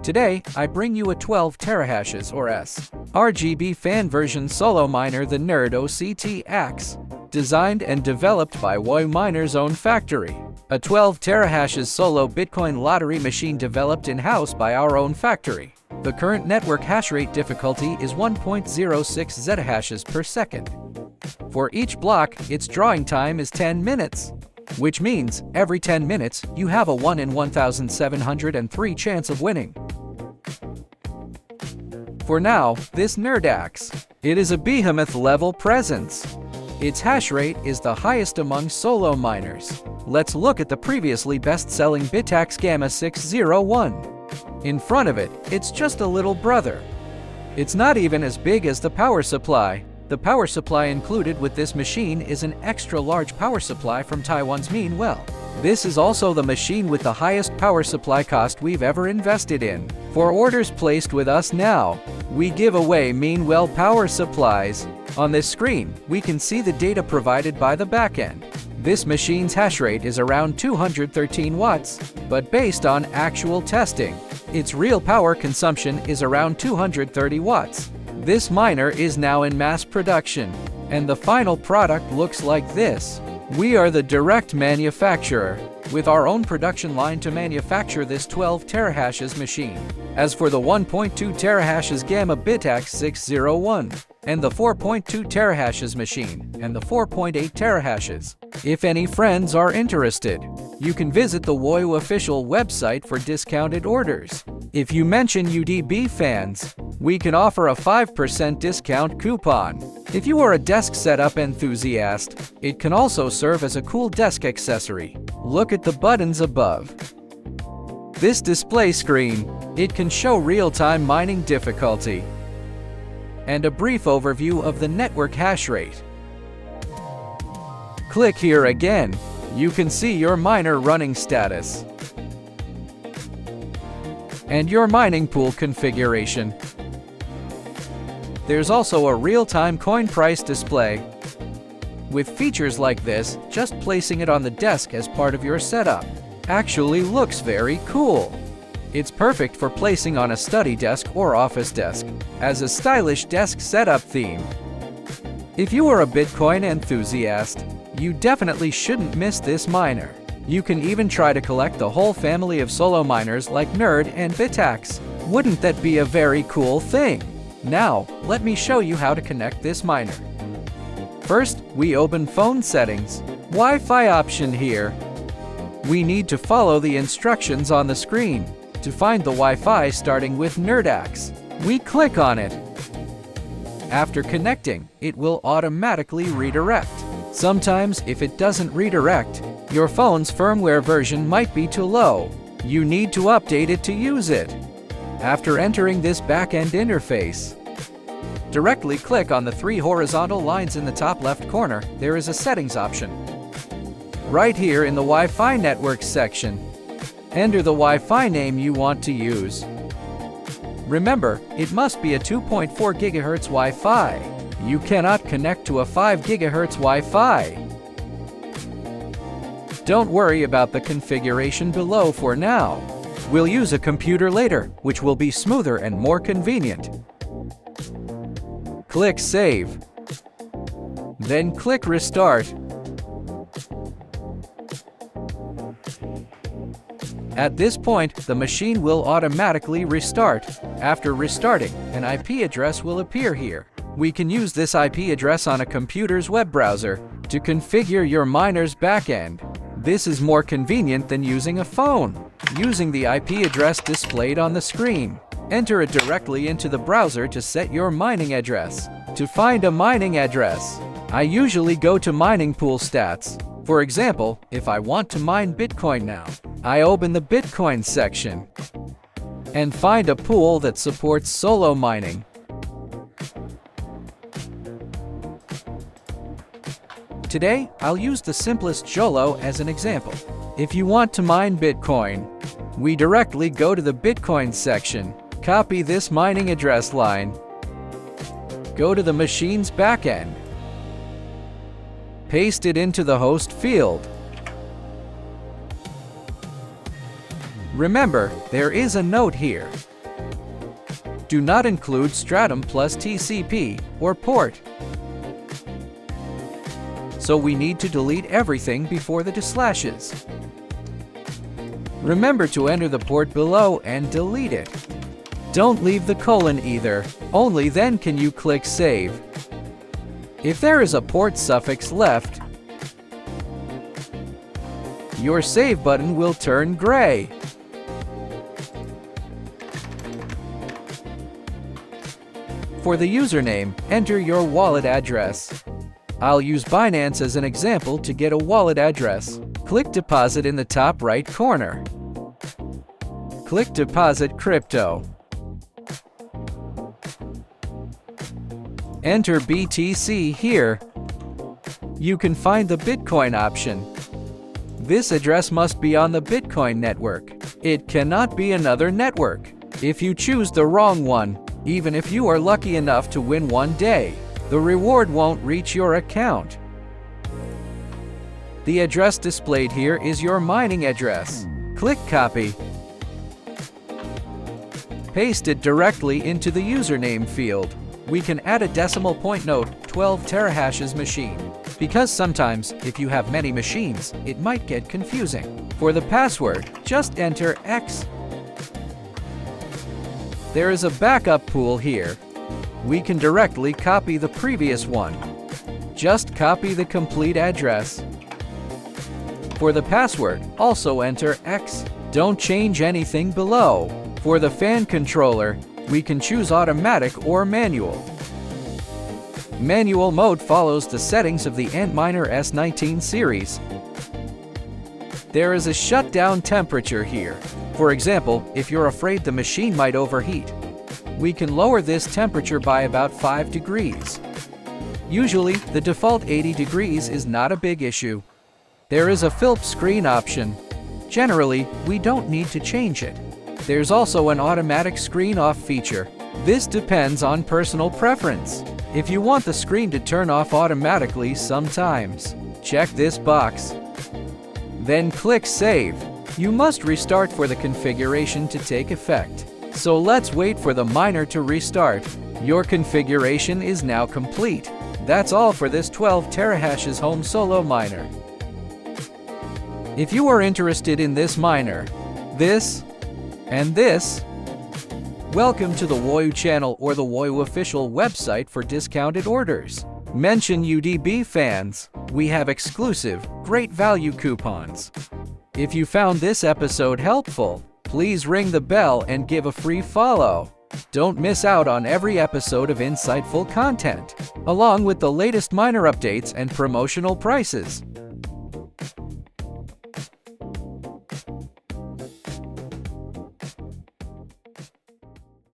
Today, I bring you a 12 terahashes or S RGB fan version solo miner, the Nerd OCT AXE, designed and developed by WOI Miner's own factory. A 12 terahashes solo Bitcoin lottery machine developed in-house by our own factory. The current network hash rate difficulty is 1.06 zettahashes per second. For each block, its drawing time is 10 minutes, which means every 10 minutes you have a 1 in 1,703 chance of winning. For now, this NerdAxe, it is a behemoth-level presence. Its hash rate is the highest among solo miners. Let's look at the previously best-selling BitAxe Gamma 601. In front of it, it's just a little brother. It's not even as big as the power supply. The power supply included with this machine is an extra-large power supply from Taiwan's Meanwell. This is also the machine with the highest power supply cost we've ever invested in. For orders placed with us now, we give away Meanwell power supplies. On this screen, we can see the data provided by the backend. This machine's hash rate is around 213 watts, but based on actual testing, its real power consumption is around 230 watts. This miner is now in mass production, and the final product looks like this. We are the direct manufacturer, with our own production line to manufacture this 12 terahashes machine. As for the 1.2 terahashes Gamma BitAxe 601, and the 4.2 terahashes machine, and the 4.8 terahashes, if any friends are interested, you can visit the WOI official website for discounted orders. If you mention UDB fans, we can offer a 5% discount coupon. If you are a desk setup enthusiast, it can also serve as a cool desk accessory. Look at the buttons above. This display screen, it can show real-time mining difficulty and a brief overview of the network hash rate. Click here again. You can see your miner running status and your mining pool configuration. There's also a real-time coin price display. With features like this, just placing it on the desk as part of your setup actually looks very cool. It's perfect for placing on a study desk or office desk as a stylish desk setup theme. If you are a Bitcoin enthusiast, you definitely shouldn't miss this miner. You can even try to collect the whole family of solo miners like Nerd and BitAxe. Wouldn't that be a very cool thing? Now, let me show you how to connect this miner. First, we open phone settings, Wi-Fi option here. We need to follow the instructions on the screen to find the Wi-Fi starting with NerdAxe. We click on it. After connecting, it will automatically redirect. Sometimes, if it doesn't redirect, your phone's firmware version might be too low. You need to update it to use it. After entering this back-end interface, directly click on the 3 horizontal lines in the top left corner. There is a settings option. Right here in the Wi-Fi network section, enter the Wi-Fi name you want to use. Remember, it must be a 2.4 GHz Wi-Fi. You cannot connect to a 5 GHz Wi-Fi. Don't worry about the configuration below for now. We'll use a computer later, which will be smoother and more convenient. Click Save. Then click Restart. At this point, the machine will automatically restart. After restarting, an IP address will appear here. We can use this IP address on a computer's web browser to configure your miner's backend. This is more convenient than using a phone. Using the IP address displayed on the screen, enter it directly into the browser to set your mining address. To find a mining address, I usually go to mining pool stats. For example, if I want to mine Bitcoin now, I open the Bitcoin section and find a pool that supports solo mining. Today, I'll use the simplest YOLO as an example. If you want to mine Bitcoin, we directly go to the Bitcoin section, copy this mining address line, go to the machine's backend, paste it into the host field. Remember, there is a note here. do not include Stratum plus TCP or port. So we need to delete everything before the slashes. Remember to enter the port below and delete it. Don't leave the colon either, only then can you click Save. If there is a port suffix left, your Save button will turn gray. For the username, enter your wallet address. I'll use Binance as an example to get a wallet address. Click Deposit in the top right corner. Click Deposit Crypto. Enter BTC here. You can find the Bitcoin option. This address must be on the Bitcoin network. It cannot be another network. If you choose the wrong one, even if you are lucky enough to win one day, the reward won't reach your account. The address displayed here is your mining address. Click Copy. Paste it directly into the username field. We can add a decimal point note, 12 terahashes machine, because sometimes, if you have many machines, it might get confusing. For the password, just enter X. There is a backup pool here. We can directly copy the previous one. Just copy the complete address. For the password, also enter X. Don't change anything below. For the fan controller, we can choose automatic or manual. Manual mode follows the settings of the Antminer S19 series. There is a shutdown temperature here. For example, if you're afraid the machine might overheat, we can lower this temperature by about 5 degrees. Usually, the default 80 degrees is not a big issue. There is a fill screen option. Generally, we don't need to change it. There's also an automatic screen off feature. This depends on personal preference. If you want the screen to turn off automatically sometimes, check this box. Then click Save. You must restart for the configuration to take effect. So let's wait for the miner to restart. Your configuration is now complete. That's all for this 12 terahashes home solo miner. If you are interested in this miner, this, and this, welcome to the Woyu channel or the Woyu official website for discounted orders. Mention UDB fans. We have exclusive, great value coupons. If you found this episode helpful, please ring the bell and give a free follow. Don't miss out on every episode of insightful content, along with the latest miner updates and promotional prices.